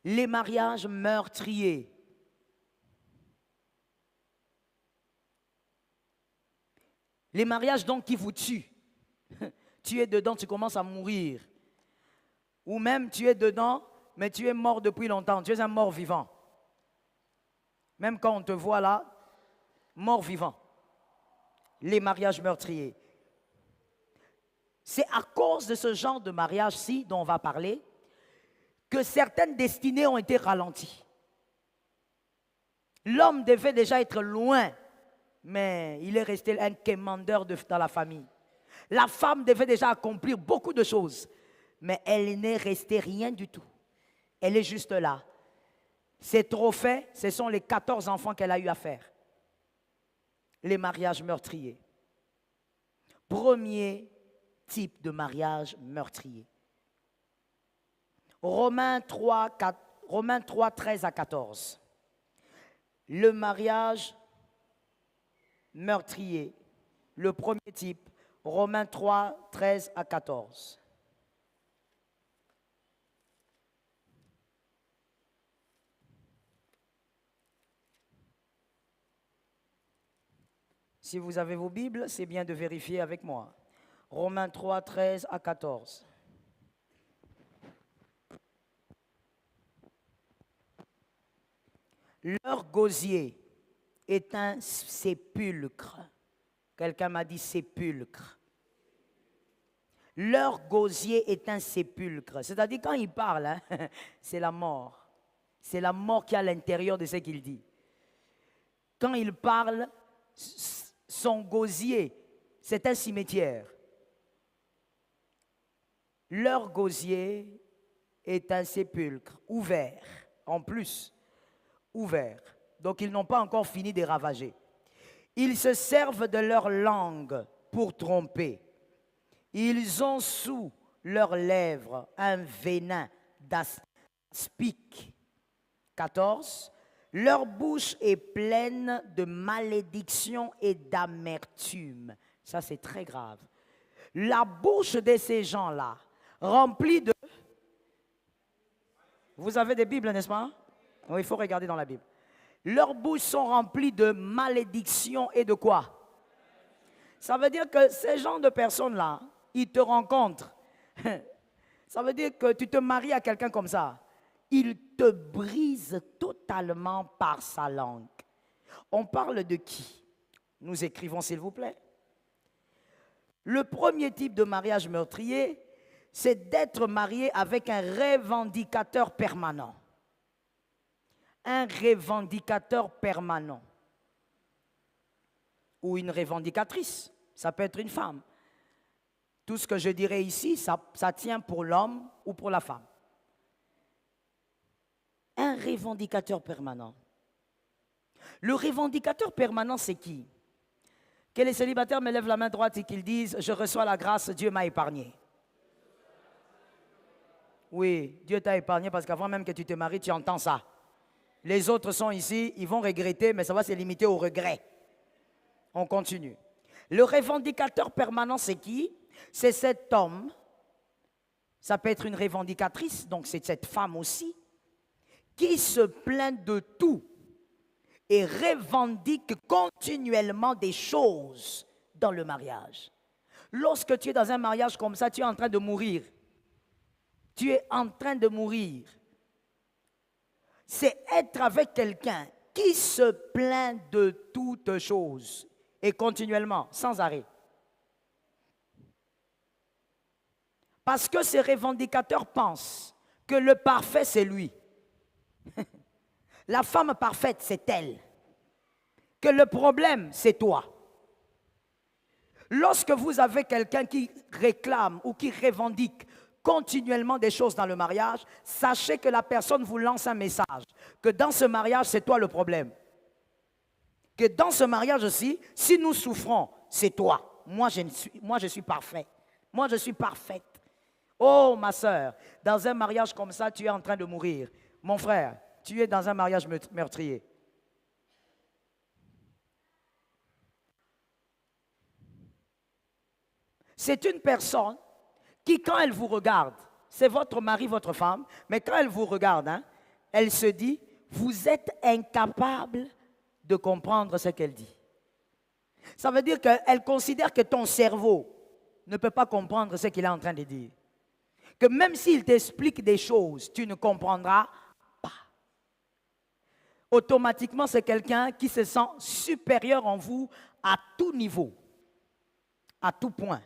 Les mariages meurtriers. Les mariages donc qui vous tuent. Tu es dedans, tu commences à mourir. Ou même tu es dedans, mais tu es mort depuis longtemps. Tu es un mort vivant. Même quand on te voit là, mort vivant. Les mariages meurtriers. C'est à cause de ce genre de mariage-ci dont on va parler que certaines destinées ont été ralenties. L'homme devait déjà être loin, mais il est resté un quémandeur dans la famille. La femme devait déjà accomplir beaucoup de choses, mais elle n'est restée rien du tout. Elle est juste là. Ses trophées, ce sont les 14 enfants qu'elle a eu à faire. Les mariages meurtriers. Premier type de mariage meurtrier. Romains 3, 13 à 14. Le mariage meurtrier, le premier type, Romains 3, 13 à 14. Si vous avez vos Bibles, c'est bien de vérifier avec moi. Romains 3, 13 à 14. Leur gosier est un sépulcre. Quelqu'un m'a dit sépulcre. Leur gosier est un sépulcre. C'est-à-dire quand il parle, hein, c'est la mort. C'est la mort qui est à l'intérieur de ce qu'il dit. Quand il parle, son gosier, c'est un cimetière. Leur gosier est un sépulcre ouvert, en plus, ouvert. Donc ils n'ont pas encore fini de ravager. Ils se servent de leur langue pour tromper. Ils ont sous leurs lèvres un venin d'aspic. 14. Leur bouche est pleine de malédiction et d'amertume. Ça, c'est très grave. La bouche de ces gens-là, remplie de... Vous avez des Bibles, n'est-ce pas? Oui, il faut regarder dans la Bible. Leurs bouches sont remplies de malédiction et de quoi? Ça veut dire que ces gens de personnes-là, ils te rencontrent. Ça veut dire que tu te maries à quelqu'un comme ça. Il te brise totalement par sa langue. On parle de qui? Nous écrivons, s'il vous plaît. Le premier type de mariage meurtrier, c'est d'être marié avec un revendicateur permanent. Un revendicateur permanent. Ou une revendicatrice. Ça peut être une femme. Tout ce que je dirais ici, ça tient pour l'homme ou pour la femme. Un revendicateur permanent. Le revendicateur permanent, c'est qui? Que les célibataires me lèvent la main droite et qu'ils disent « Je reçois la grâce, Dieu m'a épargné ». Oui, Dieu t'a épargné parce qu'avant même que tu te maries, tu entends ça. Les autres sont ici, ils vont regretter, mais ça va se limiter au regret. On continue. Le revendicateur permanent, c'est qui? C'est cet homme. Ça peut être une revendicatrice, donc c'est cette femme aussi, qui se plaint de tout et revendique continuellement des choses dans le mariage. Lorsque tu es dans un mariage comme ça, tu es en train de mourir. Tu es en train de mourir. C'est être avec quelqu'un qui se plaint de toutes choses et continuellement, sans arrêt. Parce que ces revendicateurs pensent que le parfait, c'est lui. La femme parfaite, c'est elle. Que le problème, c'est toi. Lorsque vous avez quelqu'un qui réclame ou qui revendique continuellement des choses dans le mariage, sachez que la personne vous lance un message. Que dans ce mariage, c'est toi le problème. Que dans ce mariage aussi, si nous souffrons, c'est toi. Moi, je suis parfait. Moi, je suis parfaite. Oh, ma soeur, dans un mariage comme ça, tu es en train de mourir. Mon frère, tu es dans un mariage meurtrier. C'est une personne qui, quand elle vous regarde, c'est votre mari, votre femme, mais quand elle vous regarde, hein, elle se dit, vous êtes incapable de comprendre ce qu'elle dit. Ça veut dire qu'elle considère que ton cerveau ne peut pas comprendre ce qu'il est en train de dire. Que même s'il t'explique des choses, tu ne comprendras pas. Automatiquement, c'est quelqu'un qui se sent supérieur en vous à tout niveau, à tout point.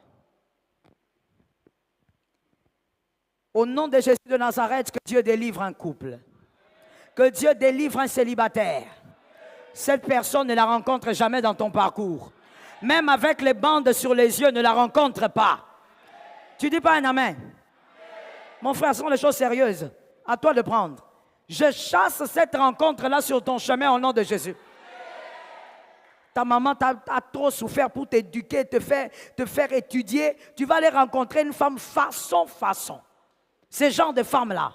Au nom de Jésus de Nazareth, que Dieu délivre un couple. Que Dieu délivre un célibataire. Cette personne ne la rencontre jamais dans ton parcours. Même avec les bandes sur les yeux, ne la rencontre pas. Tu dis pas un amen? Mon frère, ce sont des choses sérieuses. À toi de prendre. Je chasse cette rencontre-là sur ton chemin au nom de Jésus. Ta maman a trop souffert pour t'éduquer, te faire étudier. Tu vas aller rencontrer une femme façon. Ces genres de femmes-là.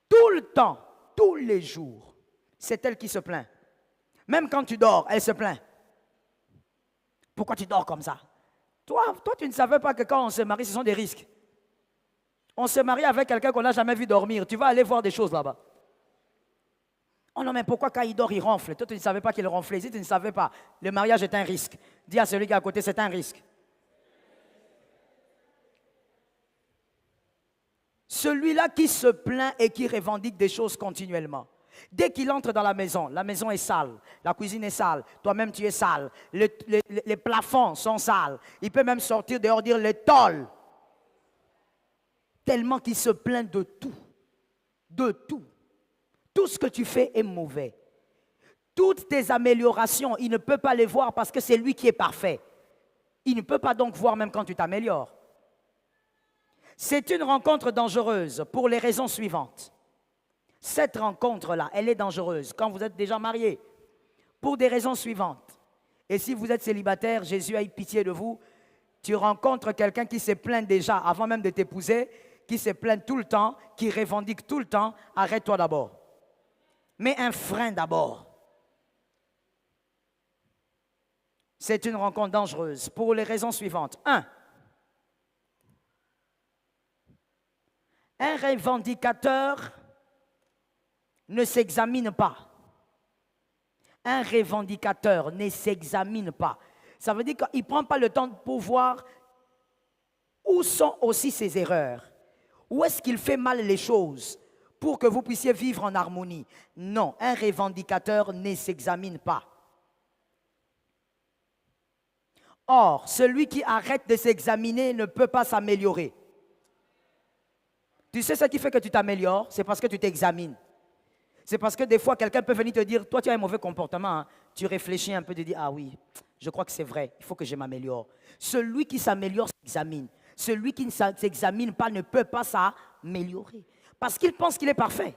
Tout le temps, tous les jours, c'est elle qui se plaint. Même quand tu dors, elle se plaint. Pourquoi tu dors comme ça? Toi, tu ne savais pas que quand on se marie, ce sont des risques. On se marie avec quelqu'un qu'on n'a jamais vu dormir. Tu vas aller voir des choses là-bas. Oh non, mais pourquoi quand il dort, il ronfle? Toi, tu ne savais pas qu'il ronflait. Si tu ne savais pas, le mariage est un risque. Dis à celui qui est à côté, c'est un risque. Celui-là qui se plaint et qui revendique des choses continuellement. Dès qu'il entre dans la maison est sale, la cuisine est sale, toi-même tu es sale, les plafonds sont sales. Il peut même sortir dehors dire le tôle. Tellement qu'il se plaint de tout. De tout. Tout ce que tu fais est mauvais. Toutes tes améliorations, il ne peut pas les voir parce que c'est lui qui est parfait. Il ne peut pas donc voir même quand tu t'améliores. C'est une rencontre dangereuse pour les raisons suivantes. Cette rencontre-là, elle est dangereuse quand vous êtes déjà marié, pour des raisons suivantes. Et si vous êtes célibataire, Jésus a eu pitié de vous. Tu rencontres quelqu'un qui se plaint déjà avant même de t'épouser, qui se plaint tout le temps, qui revendique tout le temps. Arrête-toi d'abord. Mets un frein d'abord. C'est une rencontre dangereuse pour les raisons suivantes. Un revendicateur ne s'examine pas. Un revendicateur ne s'examine pas. Ça veut dire qu'il ne prend pas le temps pour voir où sont aussi ses erreurs. Où est-ce qu'il fait mal les choses pour que vous puissiez vivre en harmonie. Non, un revendicateur ne s'examine pas. Or, celui qui arrête de s'examiner ne peut pas s'améliorer. Tu sais ce qui fait que tu t'améliores? C'est parce que tu t'examines. C'est parce que des fois, quelqu'un peut venir te dire, toi tu as un mauvais comportement, hein. Tu réfléchis un peu, tu dis, ah oui, je crois que c'est vrai, il faut que je m'améliore. Celui qui s'améliore s'examine. Celui qui ne s'examine pas ne peut pas s'améliorer. Parce qu'il pense qu'il est parfait.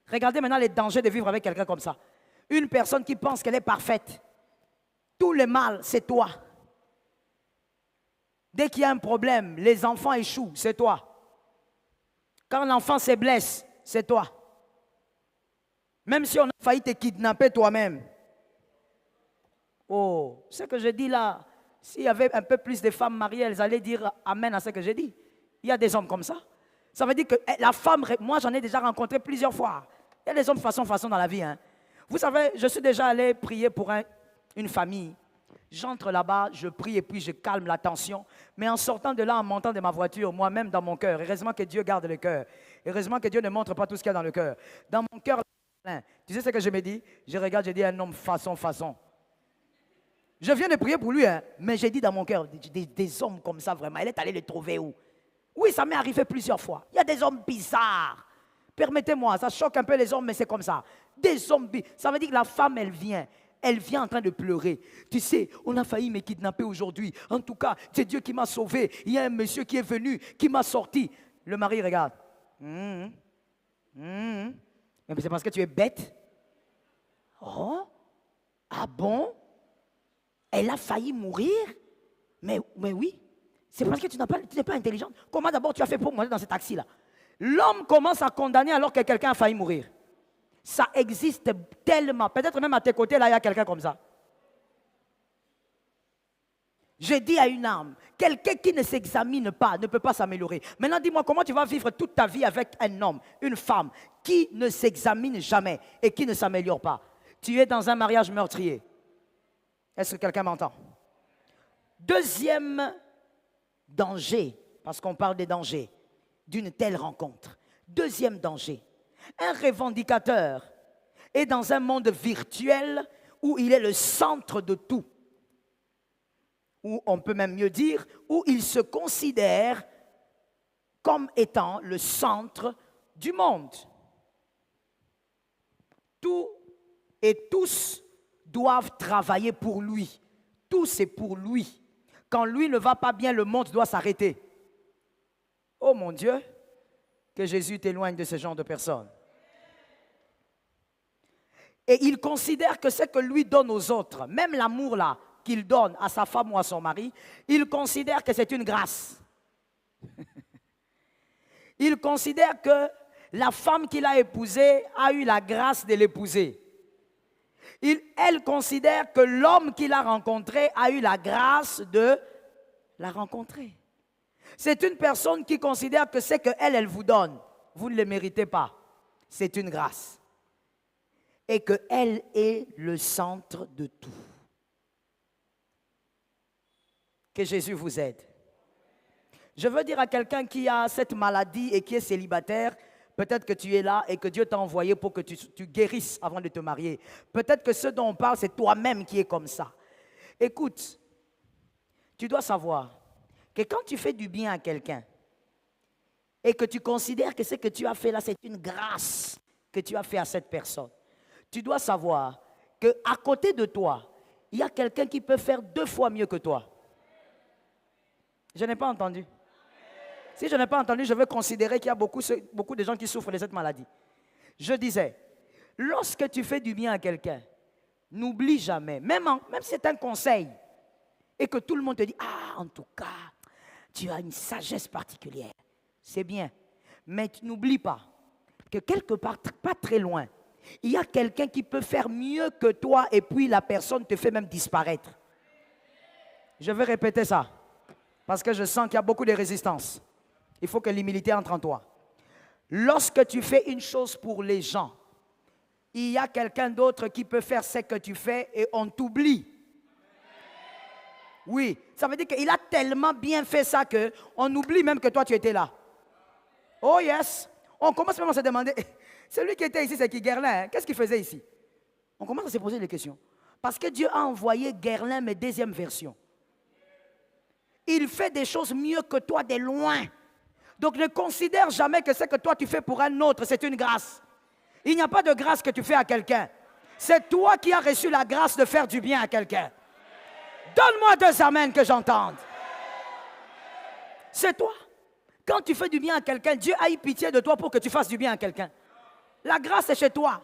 Regardez maintenant les dangers de vivre avec quelqu'un comme ça. Une personne qui pense qu'elle est parfaite. Tout le mal, c'est toi. Dès qu'il y a un problème, les enfants échouent, c'est toi. Quand l'enfant se blesse, c'est toi. Même si on a failli te kidnapper toi-même. Oh, ce que je dis là, s'il y avait un peu plus de femmes mariées, elles allaient dire amen à ce que je dis. Il y a des hommes comme ça. Ça veut dire que la femme, moi j'en ai déjà rencontré plusieurs fois. Il y a des hommes façon dans la vie. Hein. Vous savez, je suis déjà allé prier pour une famille. J'entre là-bas, je prie et puis je calme la tension. Mais en sortant de là, en montant de ma voiture, moi-même dans mon cœur, heureusement que Dieu garde le cœur. Heureusement que Dieu ne montre pas tout ce qu'il y a dans le cœur. Dans mon cœur, tu sais ce que je me dis? Je regarde, je dis un homme façon. Je viens de prier pour lui, hein, mais j'ai dit dans mon cœur, des hommes comme ça vraiment, elle est allée les trouver où? Oui, ça m'est arrivé plusieurs fois. Il y a des hommes bizarres. Permettez-moi, ça choque un peu les hommes, mais c'est comme ça. Des hommes bizarres. Ça veut dire que la femme, elle vient en train de pleurer. Tu sais, on a failli me kidnapper aujourd'hui. En tout cas, c'est Dieu qui m'a sauvé. Il y a un monsieur qui est venu, qui m'a sorti. Le mari regarde. Mais c'est parce que tu es bête. Oh, ah bon? Elle a failli mourir? Mais oui. C'est parce que tu n'es pas intelligente. Comment d'abord tu as fait pour monter dans ce taxi-là? L'homme commence à condamner alors que quelqu'un a failli mourir. Ça existe tellement. Peut-être même à tes côtés, là, il y a quelqu'un comme ça. Je dis à une âme, quelqu'un qui ne s'examine pas ne peut pas s'améliorer. Maintenant, dis-moi, comment tu vas vivre toute ta vie avec un homme, une femme, qui ne s'examine jamais et qui ne s'améliore pas? Tu es dans un mariage meurtrier. Est-ce que quelqu'un m'entend? Deuxième danger, parce qu'on parle des dangers d'une telle rencontre. Deuxième danger, un revendicateur est dans un monde virtuel où il est le centre de tout. Ou on peut même mieux dire, où il se considère comme étant le centre du monde. Tout et tous doivent travailler pour lui. Tout c'est pour lui. Quand lui ne va pas bien, le monde doit s'arrêter. Oh mon Dieu, que Jésus t'éloigne de ce genre de personnes. Et il considère que ce que lui donne aux autres, même l'amour là qu'il donne à sa femme ou à son mari, il considère que c'est une grâce. Il considère que la femme qu'il a épousée a eu la grâce de l'épouser. Elle considère que l'homme qu'il a rencontré a eu la grâce de la rencontrer. C'est une personne qui considère que ce qu'elle, elle vous donne, vous ne le méritez pas. C'est une grâce. Et qu'elle est le centre de tout. Que Jésus vous aide. Je veux dire à quelqu'un qui a cette maladie et qui est célibataire, peut-être que tu es là et que Dieu t'a envoyé pour que tu guérisses avant de te marier. Peut-être que ce dont on parle, c'est toi-même qui es comme ça. Écoute, tu dois savoir que quand tu fais du bien à quelqu'un et que tu considères que ce que tu as fait là, c'est une grâce que tu as fait à cette personne, tu dois savoir qu'à côté de toi, il y a quelqu'un qui peut faire 2 fois mieux que toi. Je n'ai pas entendu. Si je n'ai pas entendu, je veux considérer qu'il y a beaucoup de gens qui souffrent de cette maladie. Je disais, lorsque tu fais du bien à quelqu'un, n'oublie jamais, même si c'est un conseil, et que tout le monde te dit, ah, en tout cas, tu as une sagesse particulière. C'est bien. Mais tu n'oublies pas que quelque part, pas très loin, il y a quelqu'un qui peut faire mieux que toi et puis la personne te fait même disparaître. Je vais répéter ça parce que je sens qu'il y a beaucoup de résistance. Il faut que l'humilité entre en toi. Lorsque tu fais une chose pour les gens, il y a quelqu'un d'autre qui peut faire ce que tu fais et on t'oublie. Oui, ça veut dire qu'il a tellement bien fait ça qu'on oublie même que toi tu étais là. Oh yes, on commence même à se demander, celui qui était ici c'est qui Guerlain, hein? Qu'est-ce qu'il faisait ici? On commence à se poser des questions. Parce que Dieu a envoyé Guerlain, mais deuxième version. Il fait des choses mieux que toi de loin. Donc ne considère jamais que ce que toi tu fais pour un autre, c'est une grâce. Il n'y a pas de grâce que tu fais à quelqu'un. C'est toi qui as reçu la grâce de faire du bien à quelqu'un. Donne-moi 2 amens que j'entende. C'est toi. Quand tu fais du bien à quelqu'un, Dieu a eu pitié de toi pour que tu fasses du bien à quelqu'un. La grâce est chez toi.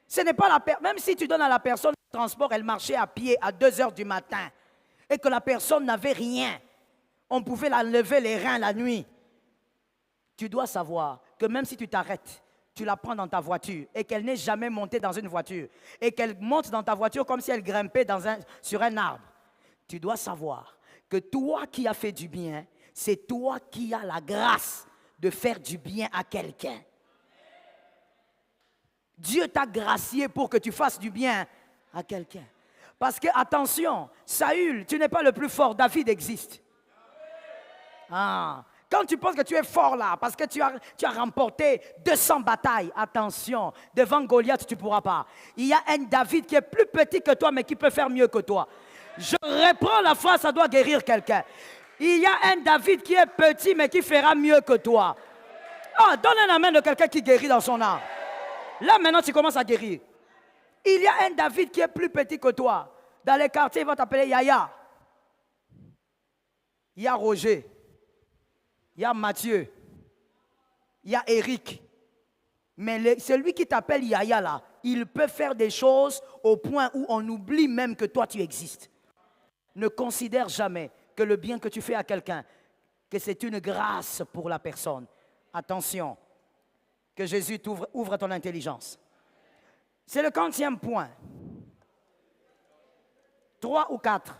Ce n'est pas même si tu donnes à la personne le transport, elle marchait à pied à 2 heures du matin et que la personne n'avait rien. On pouvait la lever les reins la nuit. Tu dois savoir que même si tu t'arrêtes, tu la prends dans ta voiture et qu'elle n'est jamais montée dans une voiture et qu'elle monte dans ta voiture comme si elle grimpait sur un arbre. Tu dois savoir que toi qui as fait du bien, c'est toi qui as la grâce de faire du bien à quelqu'un. Dieu t'a gracié pour que tu fasses du bien à quelqu'un. Parce que, attention, Saül, tu n'es pas le plus fort, David existe. Ah, quand tu penses que tu es fort là, parce que tu as remporté 200 batailles, attention, devant Goliath, tu ne pourras pas. Il y a un David qui est plus petit que toi, mais qui peut faire mieux que toi. Je reprends la phrase, ça doit guérir quelqu'un. Il y a un David qui est petit, mais qui fera mieux que toi. Oh, donne un amen de quelqu'un qui guérit dans son âme. Là, maintenant, tu commences à guérir. Il y a un David qui est plus petit que toi. Dans les quartiers, il va t'appeler Yaya. Il y a Roger. Il y a Mathieu. Il y a Eric. Mais celui qui t'appelle Yaya, là, il peut faire des choses au point où on oublie même que toi, tu existes. Ne considère jamais que le bien que tu fais à quelqu'un, que c'est une grâce pour la personne. Attention, que Jésus ouvre ton intelligence. C'est le 40e point. 3 ou 4.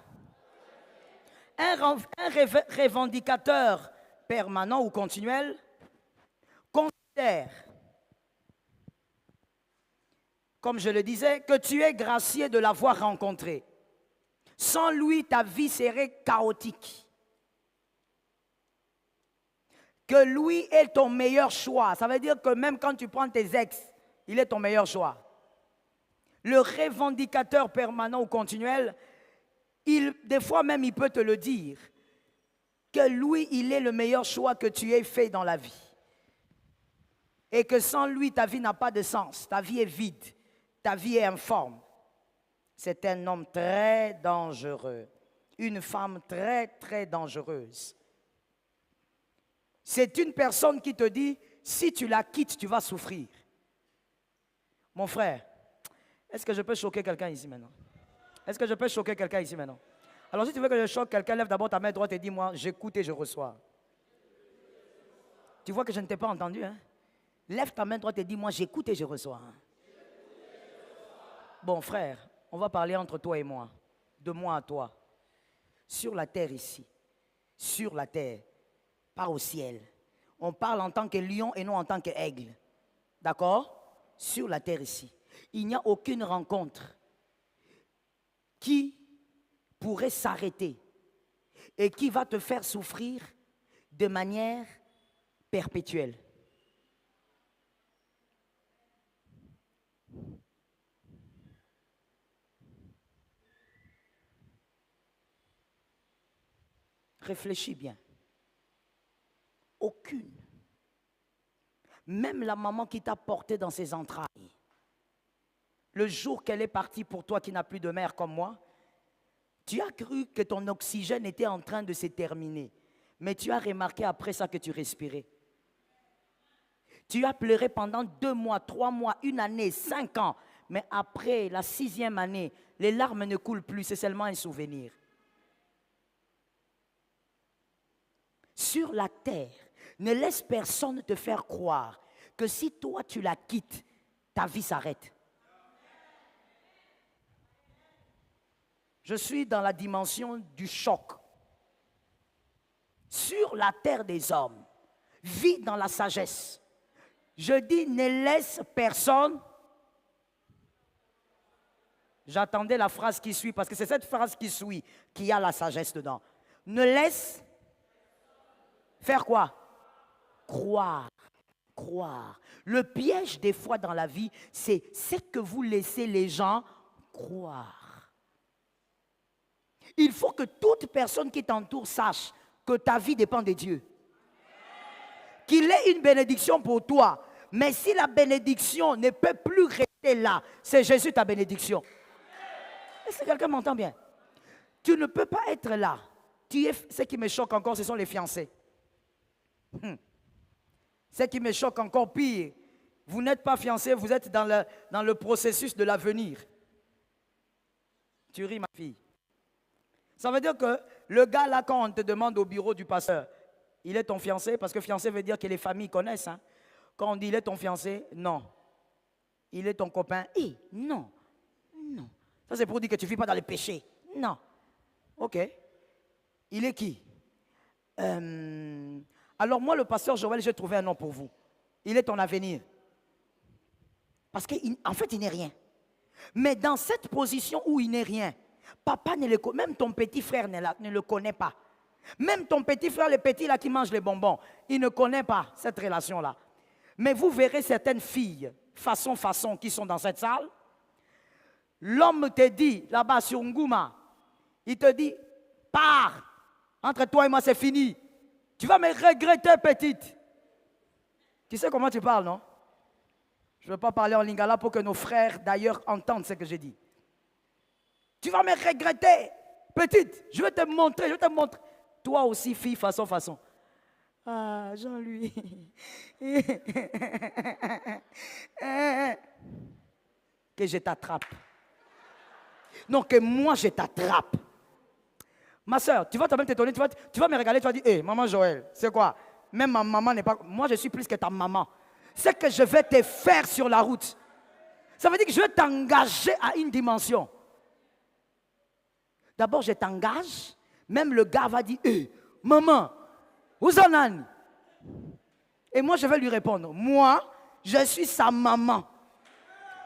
Un revendicateur permanent ou continuel considère, comme je le disais, que tu es gracié de l'avoir rencontré. Sans lui, ta vie serait chaotique. Que lui est ton meilleur choix. Ça veut dire que même quand tu prends tes ex, il est ton meilleur choix. Le revendicateur permanent ou continuel, des fois même il peut te le dire, que lui, il est le meilleur choix que tu aies fait dans la vie. Et que sans lui, ta vie n'a pas de sens, ta vie est vide, ta vie est informe. C'est un homme très dangereux, une femme très, très dangereuse. C'est une personne qui te dit, si tu la quittes, tu vas souffrir. Mon frère, est-ce que je peux choquer quelqu'un ici maintenant? Est-ce que je peux choquer quelqu'un ici maintenant? Alors si tu veux que je choque quelqu'un, lève d'abord ta main droite et dis-moi, j'écoute et je reçois. Tu vois que je ne t'ai pas entendu, hein? Lève ta main droite et dis-moi, j'écoute et je reçois. Bon frère, on va parler entre toi et moi, de moi à toi. Sur la terre ici, sur la terre, pas au ciel. On parle en tant que lion et non en tant qu'aigle. D'accord? Sur la terre ici. Il n'y a aucune rencontre qui pourrait s'arrêter et qui va te faire souffrir de manière perpétuelle. Réfléchis bien. Aucune. Même la maman qui t'a porté dans ses entrailles, le jour qu'elle est partie pour toi qui n'as plus de mère comme moi, tu as cru que ton oxygène était en train de se terminer. Mais tu as remarqué après ça que tu respirais. Tu as pleuré pendant 2 mois, 3 mois, 1 année, 5 ans. Mais après la 6e année, les larmes ne coulent plus, c'est seulement un souvenir. Sur la terre, ne laisse personne te faire croire que si toi tu la quittes, ta vie s'arrête. Je suis dans la dimension du choc. Sur la terre des hommes, vis dans la sagesse. Je dis, ne laisse personne. J'attendais la phrase qui suit, parce que c'est cette phrase qui suit qui a la sagesse dedans. Ne laisse faire quoi? Croire. Croire. Le piège des fois dans la vie, c'est que vous laissez les gens croire. Il faut que toute personne qui t'entoure sache que ta vie dépend de Dieu. Qu'il ait une bénédiction pour toi. Mais si la bénédiction ne peut plus rester là, c'est Jésus ta bénédiction. Est-ce que quelqu'un m'entend bien? Tu ne peux pas être là. Ce qui me choque encore, ce sont les fiancés. Ce qui me choque encore pire, vous n'êtes pas fiancé, vous êtes dans le processus de l'avenir. Tu ris, ma fille. Ça veut dire que le gars là, quand on te demande au bureau du pasteur, il est ton fiancé, parce que fiancé veut dire que les familles connaissent. Hein? Quand on dit il est ton fiancé, non. Il est ton copain, non. Non. Ça c'est pour dire que tu ne vis pas dans les péchés. Non. Ok. Il est qui? Alors moi, le pasteur Joël, j'ai trouvé un nom pour vous. Il est ton avenir. Parce qu'en fait, il n'est rien. Mais dans cette position où il n'est rien, papa ne le connaît, même ton petit frère ne le connaît pas. Même ton petit frère, le petit là qui mange les bonbons, il ne connaît pas cette relation-là. Mais vous verrez certaines filles, façon, qui sont dans cette salle. L'homme te dit, là-bas sur Ngouma, il te dit, pars, entre toi et moi c'est fini. Tu vas me regretter, petite. Tu sais comment tu parles, non? Je ne veux pas parler en lingala pour que nos frères d'ailleurs entendent ce que j'ai dit. Tu vas me regretter, petite. Je vais te montrer, Toi aussi, fille, façon. Ah, Jean-Louis. Que je t'attrape. Non, que moi je t'attrape. Ma soeur, tu vas toi-même t'étonner, tu vas me regarder, tu vas dire, hé, maman Joël, c'est quoi? Même ma maman n'est pas... Moi, je suis plus que ta maman. C'est que je vais te faire sur la route. Ça veut dire que je vais t'engager à une dimension. D'abord, je t'engage, Même le gars va dire, maman, où en êtes? Et moi, je vais lui répondre, moi, je suis sa maman.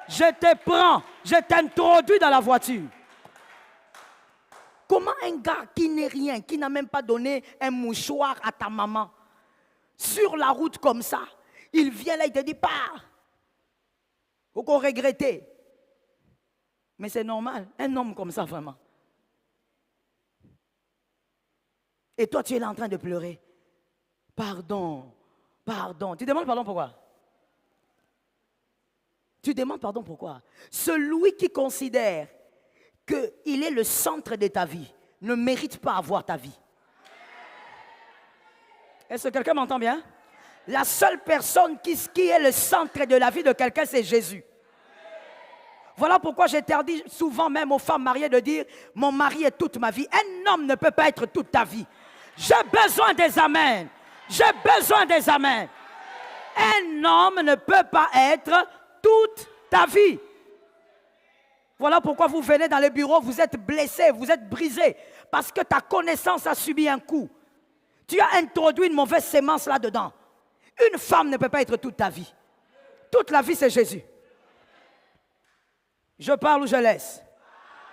Je te prends, je t'introduis dans la voiture. Comment un gars qui n'est rien, qui n'a même pas donné un mouchoir à ta maman, sur la route comme ça, il vient là, il te dit, pars. Faut qu'on regrette. Mais c'est normal, un homme comme ça vraiment. Et toi, tu es là en train de pleurer. Pardon, pardon. Tu demandes pardon pourquoi? Tu demandes pardon pourquoi? Celui qui considère qu'il est le centre de ta vie ne mérite pas avoir ta vie. Est-ce que quelqu'un m'entend bien? La seule personne qui est le centre de la vie de quelqu'un, c'est Jésus. Voilà pourquoi j'interdis souvent même aux femmes mariées de dire « Mon mari est toute ma vie ». Un homme ne peut pas être toute ta vie. J'ai besoin des amens. J'ai besoin des amens. Un homme ne peut pas être toute ta vie. Voilà pourquoi vous venez dans les bureaux, vous êtes blessé, vous êtes brisé. Parce que ta connaissance a subi un coup. Tu as introduit une mauvaise sémence là-dedans. Une femme ne peut pas être toute ta vie. Toute la vie, c'est Jésus. Je parle ou je laisse?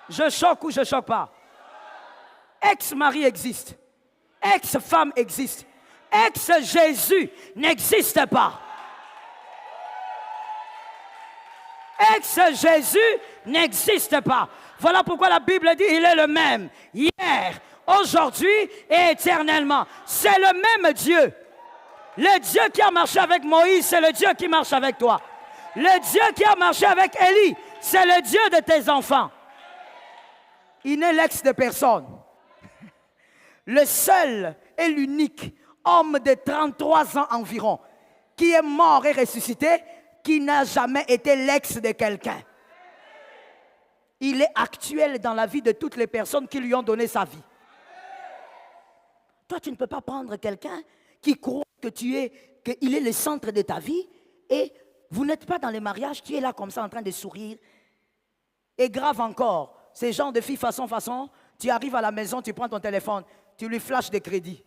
Je choque ou je ne choque pas? Ex-mari existe. Ex-femme existe. Ex-Jésus n'existe pas. Ex-Jésus n'existe pas. Voilà pourquoi la Bible dit il est le même hier, aujourd'hui et éternellement. C'est le même Dieu. Le Dieu qui a marché avec Moïse, c'est le Dieu qui marche avec toi. Le Dieu qui a marché avec Élie, c'est le Dieu de tes enfants. Il n'est l'ex de personne. Le seul et l'unique homme de 33 ans environ qui est mort et ressuscité, qui n'a jamais été l'ex de quelqu'un. Il est actuel dans la vie de toutes les personnes qui lui ont donné sa vie. Toi, tu ne peux pas prendre quelqu'un qui croit que qu'il est le centre de ta vie et vous n'êtes pas dans les mariages, tu es là comme ça en train de sourire. Et grave encore, ces gens de filles façon, tu arrives à la maison, tu prends ton téléphone, tu lui flashes des crédits.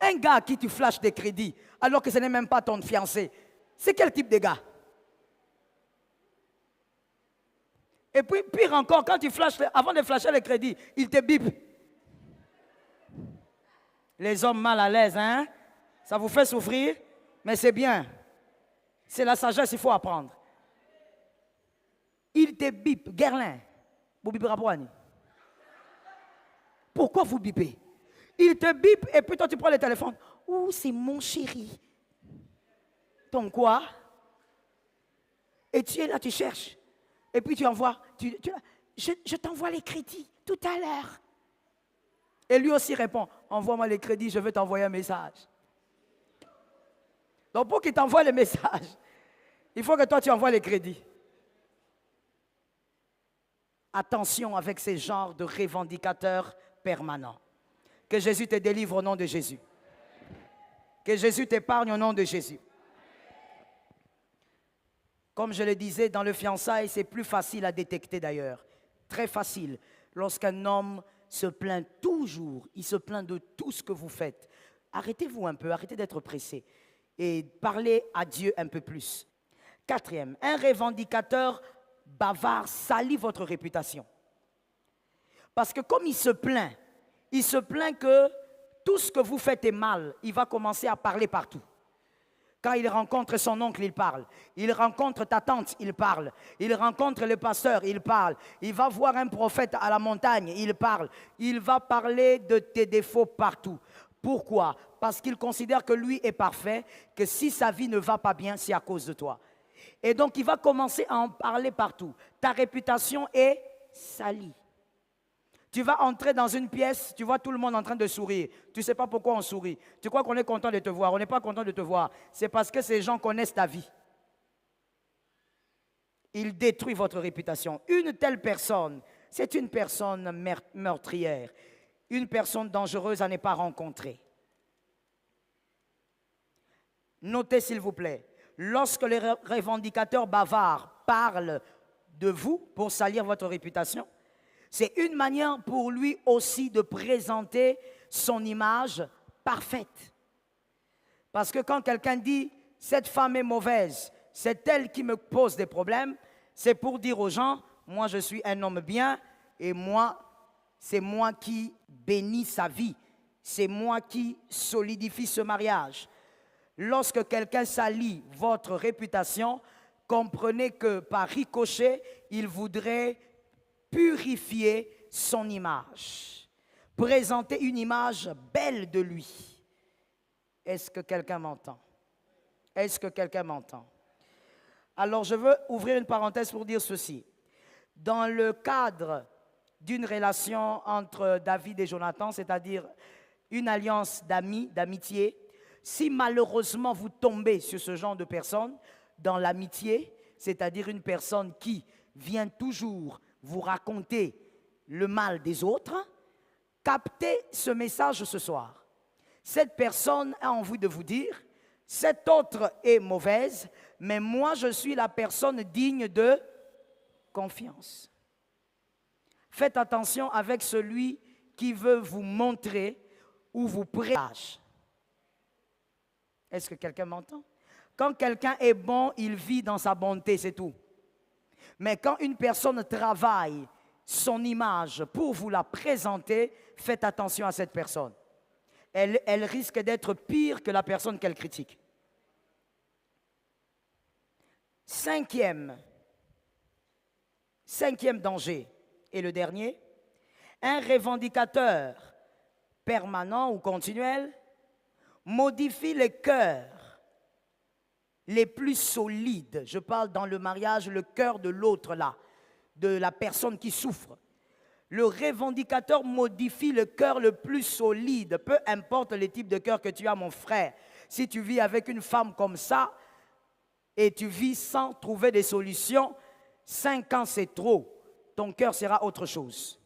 Un gars à qui tu flashes des crédits alors que ce n'est même pas ton fiancé, c'est quel type de gars? Et puis, pire encore, quand tu flashes, avant de flasher les crédits, il te bip. Les hommes mal à l'aise, hein? Ça vous fait souffrir, mais c'est bien. C'est la sagesse, il faut apprendre. Il te bip, Guerlain. Vous bipez rapport. Pourquoi vous bipez? Il te bip et puis toi tu prends le téléphone. Ouh, c'est mon chéri. Ton quoi? Et tu es là, tu cherches. Et puis tu envoies. Je t'envoie les crédits tout à l'heure. Et lui aussi répond, envoie-moi les crédits, je veux t'envoyer un message. Donc pour qu'il t'envoie le message, il faut que toi tu envoies les crédits. Attention avec ces genres de revendicateurs permanents. Que Jésus te délivre au nom de Jésus. Que Jésus t'épargne au nom de Jésus. Comme je le disais, dans le fiançailles, c'est plus facile à détecter d'ailleurs. Très facile. Lorsqu'un homme se plaint toujours, il se plaint de tout ce que vous faites. Arrêtez-vous un peu, arrêtez d'être pressé et parlez à Dieu un peu plus. Quatrième, un revendicateur bavard salit votre réputation. Parce que comme il se plaint que tout ce que vous faites est mal, il va commencer à parler partout. Quand il rencontre son oncle, il parle. Il rencontre ta tante, il parle. Il rencontre le pasteur, il parle. Il va voir un prophète à la montagne, il parle. Il va parler de tes défauts partout. Pourquoi? Parce qu'il considère que lui est parfait, que si sa vie ne va pas bien, c'est à cause de toi. Et donc, il va commencer à en parler partout. Ta réputation est salie. Tu vas entrer dans une pièce, tu vois tout le monde en train de sourire. Tu ne sais pas pourquoi on sourit. Tu crois qu'on est content de te voir. On n'est pas content de te voir. C'est parce que ces gens connaissent ta vie. Ils détruisent votre réputation. Une telle personne, c'est une personne meurtrière. Une personne dangereuse à ne pas rencontrer. Notez s'il vous plaît, lorsque les revendicateurs bavards parlent de vous pour salir votre réputation, C'est une manière pour lui aussi de présenter son image parfaite. Parce que quand quelqu'un dit « cette femme est mauvaise, c'est elle qui me pose des problèmes », c'est pour dire aux gens « moi je suis un homme bien et moi, c'est moi qui bénis sa vie, c'est moi qui solidifie ce mariage ». Lorsque quelqu'un salit votre réputation, comprenez que par ricochet, il voudrait purifier son image, présenter une image belle de lui. Est-ce que quelqu'un m'entend? Est-ce que quelqu'un m'entend? Alors, je veux ouvrir une parenthèse pour dire ceci. Dans le cadre d'une relation entre David et Jonathan, c'est-à-dire une alliance d'amis, d'amitié, si malheureusement vous tombez sur ce genre de personne, dans l'amitié, c'est-à-dire une personne qui vient toujours vous raconter le mal des autres, captez ce message ce soir. Cette personne a envie de vous dire, cette autre est mauvaise, mais moi je suis la personne digne de confiance. Faites attention avec celui qui veut vous montrer ou vous présager. Est-ce que quelqu'un m'entend? Quand quelqu'un est bon, il vit dans sa bonté, c'est tout. Mais quand une personne travaille son image pour vous la présenter, faites attention à cette personne. Elle risque d'être pire que la personne qu'elle critique. Cinquième danger, et le dernier, un revendicateur permanent ou continuel modifie les cœurs les plus solides. Je parle dans le mariage, le cœur de l'autre là, de la personne qui souffre. Le revendicateur modifie le cœur le plus solide, peu importe le type de cœur que tu as, mon frère. Si tu vis avec une femme comme ça et tu vis sans trouver des solutions, 5 ans c'est trop, ton cœur sera autre chose.